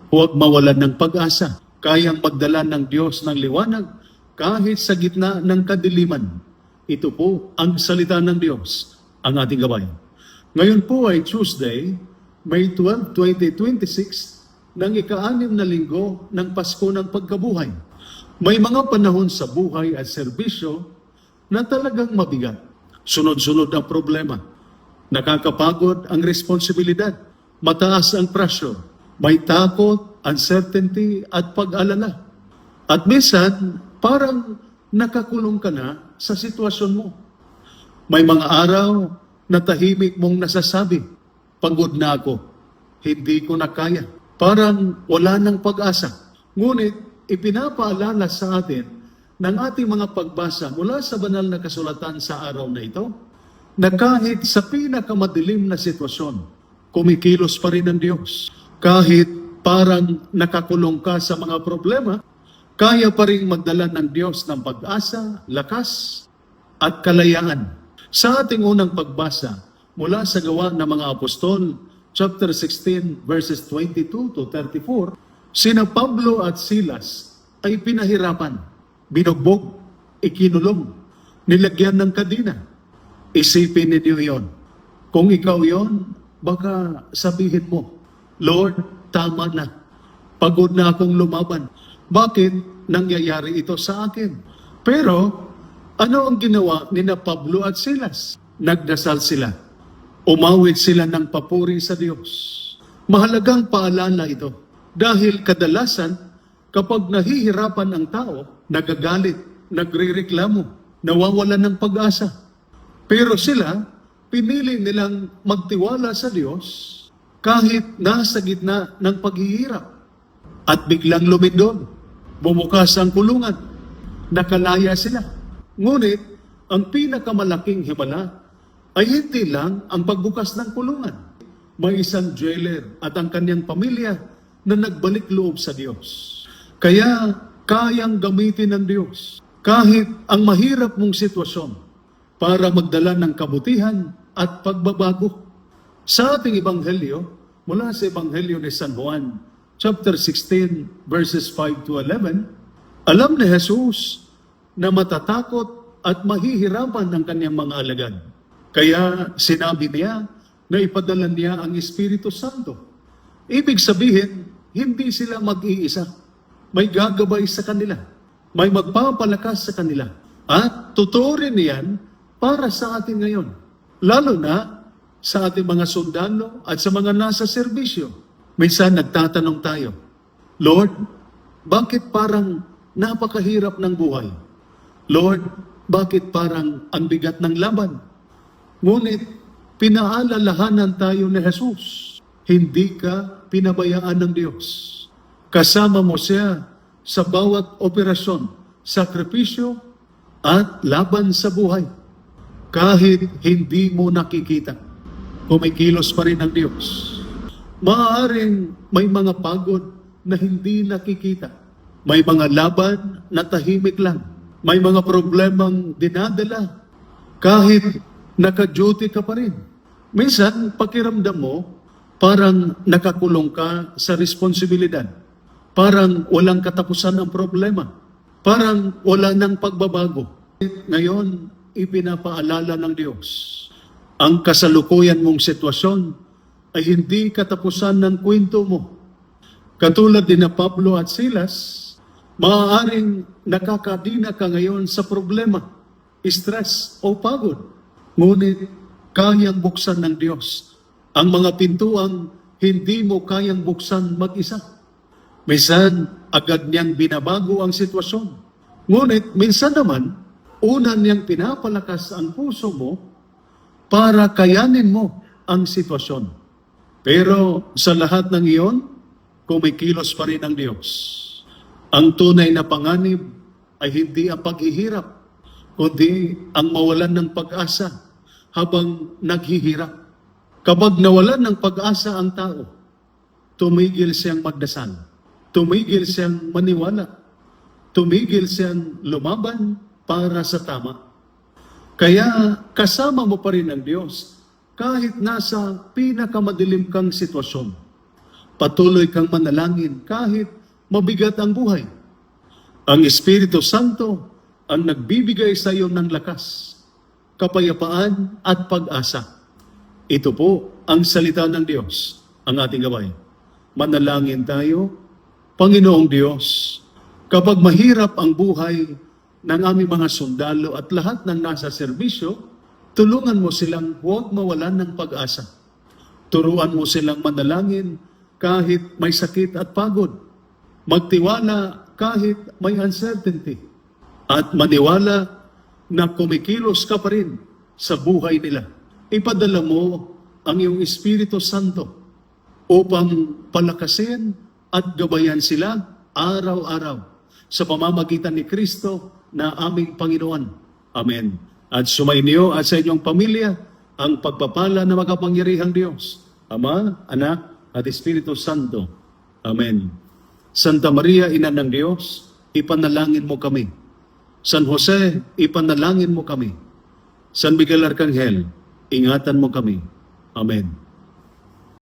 Huwag mawalan ng pag-asa. Kayang magdala ng Diyos ng liwanag kahit sa gitna ng kadiliman. Ito po ang salita ng Diyos, ang ating gabay. Ngayon po ay Tuesday, May 12, 2026, ng ika-6 na linggo ng Pasko ng Pagkabuhay. May mga panahon sa buhay at serbisyo na talagang mabigat. Sunod-sunod ang problema. Nakakapagod ang responsibilidad. Mataas ang pressure. May takot, uncertainty at pag-alala. At minsan, parang nakakulong ka na sa sitwasyon mo. May mga araw na tahimik mong nasasabi, pagod na ako, hindi ko na kaya. Parang wala ng pag-asa. Ngunit ipinapaalala sa atin ng ating mga pagbasa mula sa banal na kasulatan sa araw na ito, na kahit sa pinakamadilim na sitwasyon, kumikilos pa rin ang Diyos. Kahit parang nakakulong ka sa mga problema, kaya pa rin magdala ng Diyos ng pag-asa, lakas, at kalayaan. Sa ating unang pagbasa, mula sa Gawa ng mga Apostol, chapter 16, verses 22 to 34, sina Pablo at Silas ay pinahirapan, binugbog, ikinulong, nilagyan ng kadina. Isipin ninyo yon. Kung ikaw yon, baka sabihin mo, Lord, tama na. Pagod na akong lumaban. Bakit nangyayari ito sa akin? Pero, ano ang ginawa ni na Pablo at Silas? Nagdasal sila. Umawit sila ng papuri sa Diyos. Mahalagang paalala ito. Dahil kadalasan, kapag nahihirapan ang tao, nagagalit, nagrereklamo, nawawalan ng pag-asa. Pero sila, pinili nilang magtiwala sa Diyos kahit nasa gitna ng paghihirap. At biglang lumindol, bumukas ang kulungan, nakalaya sila. Ngunit, ang pinakamalaking himala ay hindi lang ang pagbukas ng kulungan. May isang jailer at ang kanyang pamilya na nagbalik loob sa Diyos. Kaya, kayang gamitin ng Diyos kahit ang mahirap mong sitwasyon para magdala ng kabutihan at pagbabago. Sa ating Ebanghelyo, mula sa Ebanghelyo ni San Juan, chapter 16, verses 5 to 11, alam ni Jesus na matatakot at mahihirapan ng kanyang mga alagad. Kaya sinabi niya na ipadala niya ang Espiritu Santo. Ibig sabihin, hindi sila mag-iisa. May gagabay sa kanila. May magpapalakas sa kanila. At totoo rin yan para sa atin ngayon. Lalo na sa ating mga sundalo at sa mga nasa serbisyo. Minsan nagtatanong tayo, Lord, bakit parang napakahirap ng buhay? Lord, bakit parang ang bigat ng laban? Ngunit pinaalalahanan tayo ni Jesus, hindi ka pinabayaan ng Diyos. Kasama mo siya sa bawat operasyon, sakripisyo at laban sa buhay. Kahit hindi mo nakikita, kumikilos pa rin ang Diyos. Maaaring may mga pagod na hindi nakikita. May mga laban na tahimik lang. May mga problemang dinadala. Kahit naka-duty ka pa rin. Minsan, pakiramdam mo, parang nakakulong ka sa responsibilidad. Parang walang katapusan ang problema. Parang wala ng pagbabago. Ngayon, ipinapaalala ng Diyos. Ang kasalukuyan mong sitwasyon ay hindi katapusan ng kwento mo. Katulad din na Pablo at Silas, maaaring nakakadina ka ngayon sa problema, stress o pagod. Ngunit kayang buksan ng Diyos ang mga pintuang hindi mo kayang buksan mag-isa. Minsan, agad niyang binabago ang sitwasyon. Ngunit minsan naman, una niyang pinapalakas ang puso mo para kayanin mo ang sitwasyon. Pero sa lahat ng iyon, kumikilos pa rin ang Diyos. Ang tunay na panganib ay hindi ang paghihirap, kundi ang mawalan ng pag-asa habang naghihirap. Kapag nawalan ng pag-asa ang tao, tumigil siyang magdasal, tumigil siyang maniwala, tumigil siyang lumaban para sa tama. Kaya kasama mo pa rin ang Diyos kahit nasa pinakamadilim kang sitwasyon. Patuloy kang manalangin kahit mabigat ang buhay. Ang Espiritu Santo ang nagbibigay sa iyo ng lakas, kapayapaan at pag-asa. Ito po ang salita ng Diyos, ang ating gabay. Manalangin tayo. Panginoong Diyos, kapag mahirap ang buhay ng aming mga sundalo at lahat ng nasa serbisyo, tulungan mo silang huwag mawalan ng pag-asa. Turuan mo silang manalangin kahit may sakit at pagod. Magtiwala kahit may uncertainty. At maniwala na kumikilos ka pa rin sa buhay nila. Ipadala mo ang iyong Espiritu Santo upang palakasin at gabayan sila araw-araw sa pamamagitan ni Kristo na aming Panginoon. Amen. At sumainyo at sa inyong pamilya ang pagpapala na makapangyarihang Diyos, Ama, Anak, at Espiritu Santo. Amen. Santa Maria, Ina ng Diyos, ipanalangin mo kami. San Jose, ipanalangin mo kami. San Miguel Arcangel, ingatan mo kami. Amen.